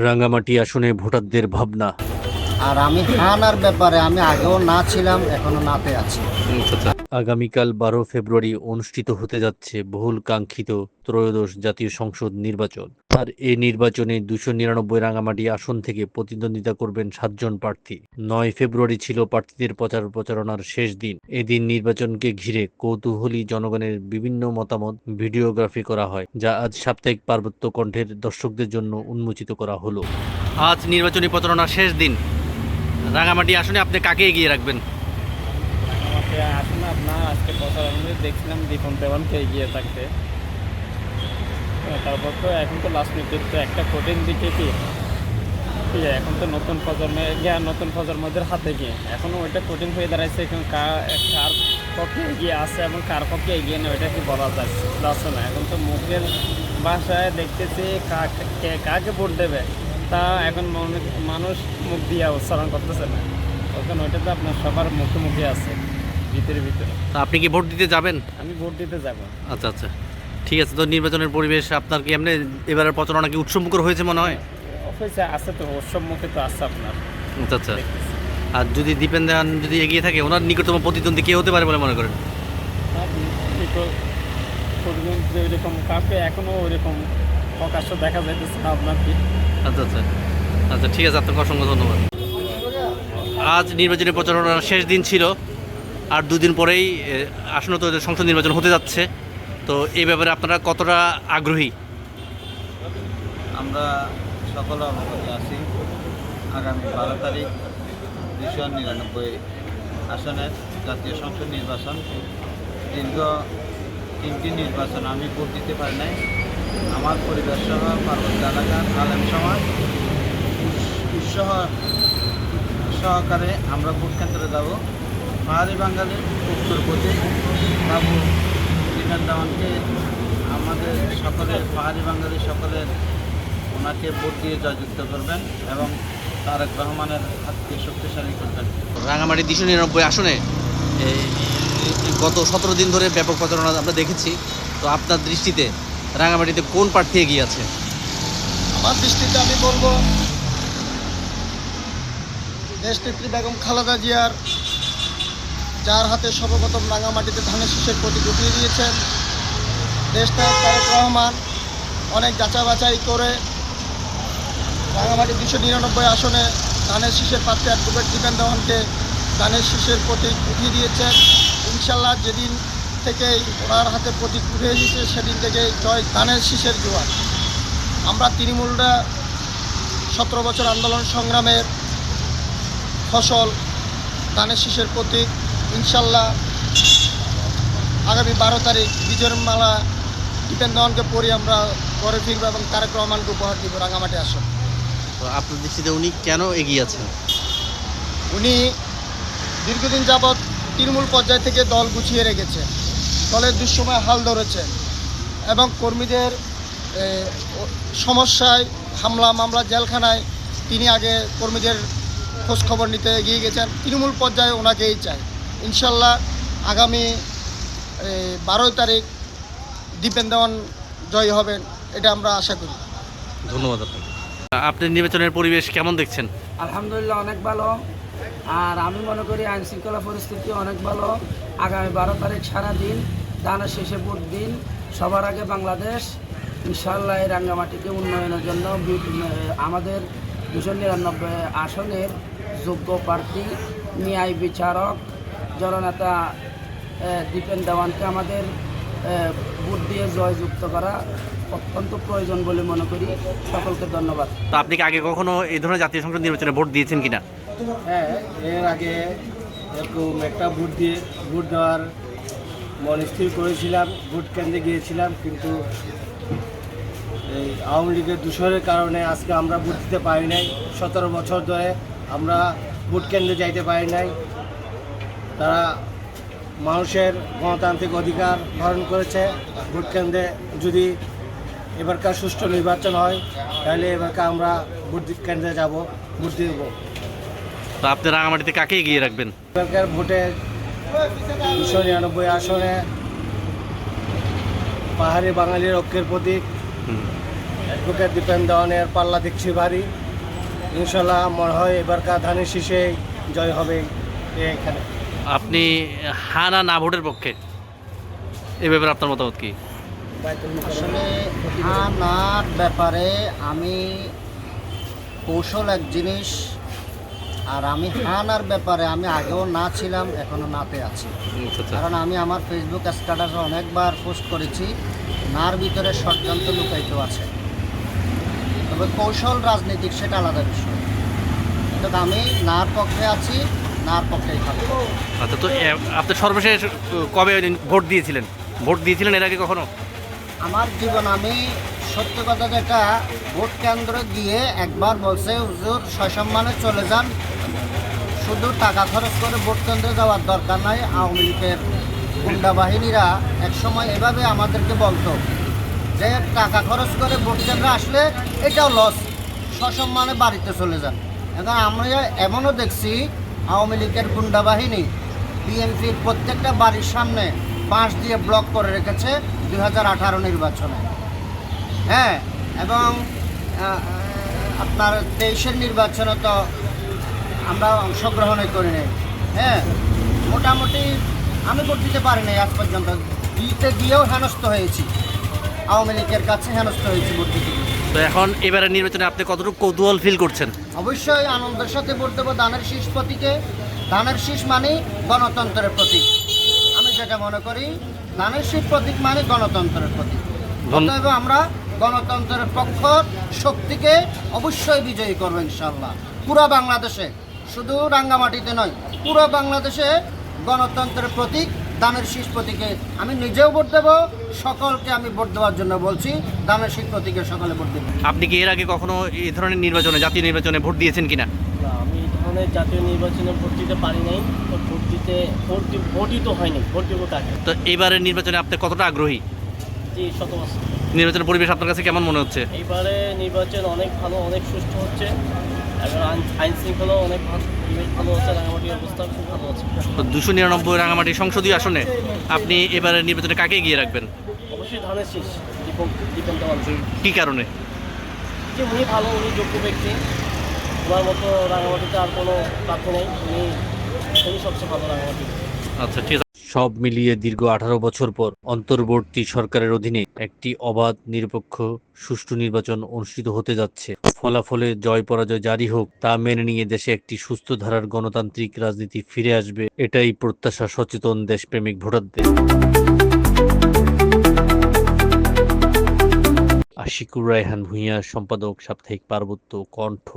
রাঙ্গামাটি আসনে ভোটারদের ভাবনা। আর আমি হানার ব্যাপারে আমি আগেও না ছিলাম, এখনো নাতে আছি। আগামীকাল 12 ফেব্রুয়ারি অনুষ্ঠিত হতে যাচ্ছে বহুল কাঙ্ক্ষিত ত্রয়োদশ জাতীয় সংসদ নির্বাচন। আর এই নির্বাচনে 299 রাঙ্গামাটি আসন থেকে প্রতিদ্বন্দ্বিতা করবেন 7 জন প্রার্থী। 9 ফেব্রুয়ারি ছিল প্রার্থীদের প্রচারণার শেষ দিন। এদিন নির্বাচনকে ঘিরে কৌতূহলী জনগণের বিভিন্ন মতামত ভিডিওগ্রাফি করা হয়, যা আজ সাপ্তাহিক পার্বত্য কণ্ঠের দর্শকদের জন্য উন্মোচিত করা হলো। আজ নির্বাচনী প্রচারণার শেষ দিন। রাঙ্গামাটি আসনে আপনি কাকে এগিয়ে রাখবেন? আমাকে আসলে আপনার আজকে প্রচারণা দেখছিলাম দীপন দেওয়ানকে এগিয়ে থাকতে। তারপর তো এখন তো লাস্ট মিনিটের তো একটা কঠিন দিকে কি ঠিক আছে, এখন তো নতুন প্রজন্মের হাতে গিয়ে এখনও ওইটা কঠিন হয়ে দাঁড়াইছে। এখন কার পক্ষে এগিয়ে আসে এবং কার পক্ষে এগিয়ে নেই ওইটা কি বলা যাচ্ছে না। এখন তো মুখের ভাষায় দেখতেছি কাকে ভোট দেবে তা এখন মানুষ মুখ দিয়ে উচ্চারণ করতেছে না। তখন ওইটা তো আপনার সবার মুখে মুখে আছে ভিতরে। তা আপনি কি ভোট দিতে যাবেন? আমি ভোট দিতে যাব। আচ্ছা আচ্ছা, ঠিক আছে। তো নির্বাচনের পরিবেশ আপনার কি এমনি এবারের প্রচারণা কি উৎসবমুখর হয়েছে মনে হয়? অফিসে আছে তো উৎসব মুখে তো আছে আপনার। আচ্ছা আচ্ছা। আর যদি দীপেন দেওয়ান যদি এগিয়ে থাকে, ওনার নিকটতম প্রতিদ্বন্দ্বী কে হতে পারে বলে মনে করেন? ওইরকম কাউকে এখনো ওইরকম প্রকাশ্য দেখা যাইতেছে না আপনার কি। আচ্ছা আচ্ছা আচ্ছা, ঠিক আছে। আপনাকে অসংখ্য ধন্যবাদ। আজ নির্বাচনী প্রচারণার শেষ দিন ছিল, আর দুদিন পরেই আসন্ন সংসদ নির্বাচন হতে যাচ্ছে। তো এই ব্যাপারে আপনারা কতটা আগ্রহী? আমরা সকলে অবগত আছি। আগামী 12 তারিখ 299 আসনের জাতীয় সংসদ নির্বাচন। দীর্ঘ 3টি নির্বাচন আমি ভোট দিতে পারি নাই। আমার পরিবার সহ পার্বত্য এলাকার আলেম সমাজ সহকারে আমরা ভোট কেন্দ্রে যাব। পাহাড়ি বাঙালির উত্তর পথে বাবু দীপেন দেওয়ানকে আমাদের সকলের পাহাড়ি বাঙালি সকলের ওনাকে ভোট দিয়ে জয়যুক্ত করবেন এবং তারেক রহমানের হাতকে শক্তিশালী করবেন। রাঙ্গামাটি 299 আসনে গত 17 দিন ধরে ব্যাপক প্রচারণা আমরা দেখেছি। তো আপনার দৃষ্টিতে রাঙ্গামাটিতে কোন প্রার্থী এগিয়ে আছে? আমার দৃষ্টিতে আমি বলবো দেশনেত্রী বেগম খালেদা জিয়ার, যার হাতে সর্বপ্রথম রাঙ্গামাটিতে ধানের শীষের প্রতীক উঠিয়ে দিয়েছেন। দেশনায়ক তারেক রহমান অনেক যাচাই বাছাই করে রাঙ্গামাটি 299 আসনে ধানের শীষের প্রার্থী অ্যাডভোকেট দীপেন দেওয়ানকে ধানের শীষের প্রতীক উঠিয়ে দিয়েছেন। ইনশাল্লাহ যেদিন থেকেই ওনার হাতে প্রতীক উঠে এসেছে সেদিন থেকেই জয় ধানের শীষের জোয়ার। আমরা তৃণমূলরা 17 বছর আন্দোলন সংগ্রামের ফসল ধানের শীষের প্রতীক। ইনশাল্লাহ আগামী 12 তারিখ বিজয়ের মালা দীপেন দেওয়ানকে পরে আমরা ঘরে ফিরবো এবং তারেক রহমানকে উপহার দিব রাঙ্গামাটি আসন। তো আপনার দৃষ্টিতে উনি কেন এগিয়ে আছেন? উনি দীর্ঘদিন যাবৎ তৃণমূল পর্যায় থেকে দল গুছিয়ে রেখেছে, দলের দুঃসময় হাল ধরেছে এবং কর্মীদের সমস্যায় হামলা মামলা জেলখানায় তিনি আগে কর্মীদের খোঁজখবর নিতে এগিয়ে গেছেন। তৃণমূল পর্যায়ে ওনাকেই চাই। ইনশাল্লাহ আগামী 12 তারিখ দীপেন দেওয়ান জয় হবেন, এটা আমরা আশা করি। ধন্যবাদ আপনাকে। আপনি নির্বাচনের পরিবেশ কেমন দেখছেন? আলহামদুলিল্লাহ অনেক ভালো। আর আমি মনে করি আইন শৃঙ্খলা পরিস্থিতি অনেক ভালো। আগামী 12 তারিখ সারাদিন ধানের শেষে ভোট দিন। সবার আগে বাংলাদেশ। ইনশাআল্লাহ এই রাঙ্গামাটিকে উন্নয়নের জন্য আমাদের 299 আসনের যোগ্য প্রার্থী ন্যায় বিচারক জননেতা দীপেন দেওয়ানকে আমাদের ভোট দিয়ে জয়যুক্ত করা অত্যন্ত প্রয়োজন বলে মনে করি। সকলকে ধন্যবাদ। তো আপনি কি আগে কখনো এই ধরনের জাতীয় সংসদ নির্বাচনে ভোট দিয়েছেন কিনা? হ্যাঁ, এর আগে এরকম একটা ভোট দেওয়ার মন স্থির করেছিলাম, ভোট কেন্দ্রে গিয়েছিলাম, কিন্তু এই আওয়ামী লীগের দূষণের কারণে আজকে আমরা ভোট দিতে পারি নাই। 17 বছর ধরে আমরা ভোট কেন্দ্রে যাইতে পারি নাই। তারা মানুষের গণতান্ত্রিক অধিকার হরণ করেছে। ভোট কেন্দ্রে যদি এবারকার সুষ্ঠু নির্বাচন হয় তাহলে এবারকার আমরা ভোট কেন্দ্রে যাব, ভোট দেব। তো আপনি রাঙ্গামাটিতে কাকে এগিয়ে রাখবেন? এবারকার ভোটে 299 আসনে পাহাড়ি বাঙালির ঐক্যের প্রতীক অ্যাডভোকেট দীপেন দেওয়ানের পাল্লা দেখছি ভারী। ইনশাল্লাহ মনে হয় এবারকার ধানের শীষে জয় হবে এখানে। আপনি হা না ভোটের পক্ষে, এ ব্যাপারে আপনার মতামত কি? আসলে নার ব্যাপারে আমি কৌশল এক জিনিস, আর আমি হানার ব্যাপারে আমি আগেও না ছিলাম, এখনও নাতে আছি। কারণ আমি আমার ফেসবুক স্ট্যাটাসে অনেকবার পোস্ট করেছি, নার ভিতরে ষড়যন্ত্র লুকায়িত আছে। তবে কৌশল রাজনীতিক সেটা আলাদা বিষয়। কিন্তু আমি নার পক্ষে আছি, নার পক্ষেই থাকবো। আচ্ছা, তো আপনি সর্বশেষ কবে ভোট দিয়েছিলেন? ভোট দিয়েছিলেন এর আগে কখনো? আমার জীবন, আমি সত্য কথা যেটা, ভোট কেন্দ্রে গিয়ে একবার বলছে হুজুর সসম্মানে চলে যান, শুধু টাকা খরচ করে ভোট কেন্দ্রে যাওয়ার দরকার নাই। আওয়ামী লীগের গুন্ডা বাহিনীরা একসময় এভাবে আমাদেরকে বলতো যে টাকা খরচ করে ভোট কেন্দ্রে আসলে এটাও লস, সসম্মানে বাড়িতে চলে যান। এখন আমরা এমনও দেখছি আওয়ামী লীগের গুন্ডা বাহিনী বিএনপির প্রত্যেকটা বাড়ির সামনে বাঁশ দিয়ে ব্লক করে রেখেছে 2018 নির্বাচনে। হ্যাঁ, এবং আপনার 23-এর নির্বাচনে তো আমরা অংশগ্রহণই করি নাই। হ্যাঁ, মোটামুটি আমি ভোট দিতে পারি নাই আজ পর্যন্ত, দিতে গিয়েও হেনস্থ হয়েছি, আওয়ামী লীগের কাছে হেনস্থ হয়েছি ভোট দিতে গিয়ে। তো এখন এবারের নির্বাচনে আপনি কতটুকু কৌতূহল ফিল করছেন? অবশ্যই আনন্দের সাথে ভোট দেবো ধানের শীষ প্রতীকে। ধানের শীষ মানে গণতন্ত্রের প্রতীক। আমি যেটা মনে করি, ধানের শীষ প্রতীক মানে গণতন্ত্রের প্রতীক। অতএব আমরা গণতন্ত্রের পক্ষ শক্তিকে অবশ্যই বিজয়ী করবো ইনশাল্লাহ। পুরো বাংলাদেশে, শুধু রাঙ্গামাটিতে নয়, পুরো বাংলাদেশে গণতন্ত্রের প্রতীক ধানের শীষ প্রতীকে আমি নিজেও ভোট দেবো, সকলকে আমি ভোট দেওয়ার জন্য বলছি, ধানের শীষ প্রতীকে সকলে ভোট দেবো। আপনি কি এর আগে কখনো এই ধরনের নির্বাচনে, জাতীয় নির্বাচনে ভোট দিয়েছেন কিনা? না, আমি এই ধরনের জাতীয় নির্বাচনে ভোট দিতে পারি নাই। ভোটই তো হয়নি, ভোট দেবো কাকে? তো এবারের নির্বাচনে আপনি কতটা আগ্রহী? জি, শতবর্ষ। নির্বাচনের পরিবেশ আপনার কাছে কেমন মনে হচ্ছে? এইবারে নির্বাচন অনেক ভালো, অনেক সুষ্ঠু হচ্ছে, এবং আইন শৃঙ্খলাও অনেক ভালো হচ্ছে, রাঙামাটির অবস্থা খুব ভালো হচ্ছে। তো 299 রাঙামাটি সংসদীয় আসনে আপনি এবারের নির্বাচনে কাকে এগিয়ে রাখবেন? অবশ্যই ধানের শীষ দীপন দেওয়ান। কী কারণে? যে উনি ভালো, উনি যোগ্য ব্যক্তি, ওনার মতো রাঙামাটিতে আর কোনো প্রার্থী নেই, উনি সবচেয়ে ভালো রাঙামাটি। আচ্ছা, ঠিক আছে। সব মিলিয়ে দীর্ঘ 18 বছর পর অন্তর্বর্তী সরকারের অধীনে একটি অবাধ, নিরপেক্ষ, সুষ্ঠু নির্বাচন অনুষ্ঠিত হতে যাচ্ছে। ফলাফলে জয় পরাজয় জারি হোক, তা মেনে নিয়ে দেশে একটি সুস্থ ধারার গণতান্ত্রিক রাজনীতি ফিরে আসবে, এটাই প্রত্যাশা সচেতন দেশপ্রেমিক ভোটারদের। আশিকুর রায়হান ভূঁইয়া, সম্পাদক, সাপ্তাহিক পার্বত্য কণ্ঠ।